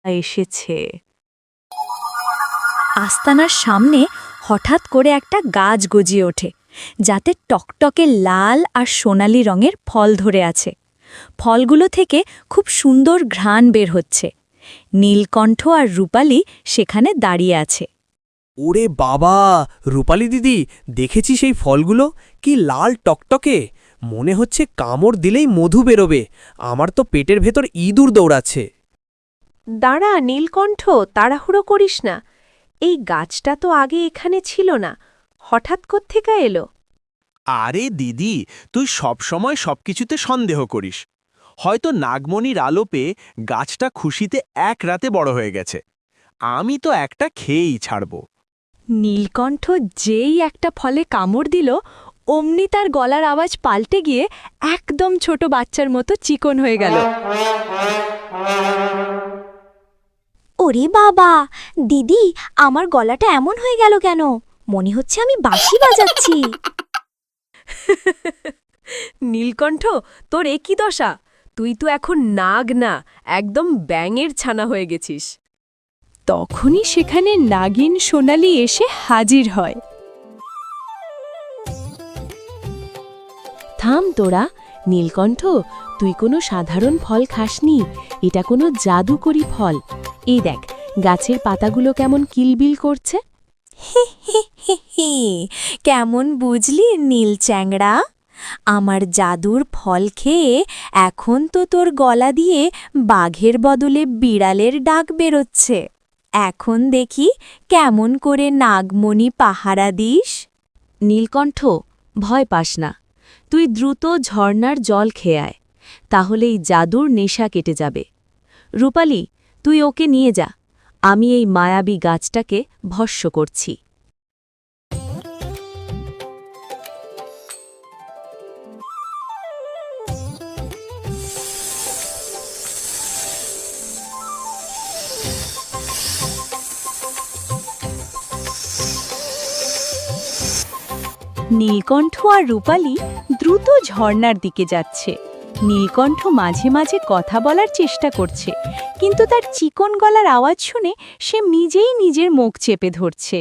এসেছে। আস্তানার সামনে হঠাৎ করে একটা গাছ গজিয়ে ওঠে, যাতে টকটকে লাল আর সোনালি রঙের ফল ধরে আছে। ফলগুলো থেকে খুব সুন্দর ঘ্রাণ বের হচ্ছে। নীলকণ্ঠ আর রূপালী সেখানে দাঁড়িয়ে আছে। ওরে বাবা, রূপালী দিদি, দেখেছি সেই ফলগুলো, কি লাল টকটকে! মনে হচ্ছে কামড় দিলেই মধু বেরোবে। আমার তো পেটের ভেতর ইঁদুর দৌড়াচ্ছে। দাঁড়া নীলকণ্ঠ, তাড়াহুড়ো করিস না। এই গাছটা তো আগে এখানে ছিল না, হঠাৎ কোত্থেকে এলো? আরে দিদি, তুই সবসময় সবকিছুতে সন্দেহ করিস। হয়তো নাগমণির আলো পেয়ে গাছটা খুশিতে এক রাতে বড় হয়ে গেছে। আমি তো একটা খেয়েই ছাড়ব। নীলকণ্ঠ যেই একটা ফলে কামড় দিল, অমনি তার গলার আওয়াজ পাল্টে গিয়ে একদম ছোট বাচ্চার মতো চিকন হয়ে গেল। ওরে বাবা, দিদি, আমার গলাটা এমন হয়ে গেল কেন? মনে হচ্ছে আমি বাঁশি বাজাচ্ছি। নীলকণ্ঠ, তোর এ কি দশা? তুই তো এখন নাগ না, একদম ব্যাঙের ছানা হয়ে গেছিস। তখনই সেখানে নাগিন সোনালি এসে হাজির হয়। থাম তোরা, নীলকণ্ঠ, তুই কোনো সাধারণ ফল খাসনি, এটা কোনো জাদুকরি ফল। এই দেখ, গাছের পাতাগুলো কেমন কিলবিল করছে। কেমন বুঝলি নীল চ্যাংড়া? আমার জাদুর ফল খেয়ে এখন তো তোর গলা দিয়ে বাঘের বদলে বিড়ালের ডাক বেরোচ্ছে। এখন দেখি কেমন করে নাগমণি পাহারা দিস। নীলকণ্ঠ, ভয় পাস না। তুই দ্রুত ঝর্ণার জল খেয়ে আয়, তাহলেই জাদুর নেশা কেটে যাবে। রূপালী, তুই ওকে নিয়ে যা, আমি এই মায়াবী গাছটাকে ভস্ম করছি। নীলকণ্ঠ আর রূপালী দ্রুত ঝর্ণার দিকে যাচ্ছে। নীলকণ্ঠ মাঝে মাঝে কথা বলার চেষ্টা করছে, কিন্তু তার চিকন গলার আওয়াজ শুনে সে নিজেই নিজের মুখ চেপে ধরছে।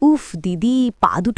উফ দিদি, পা দুটো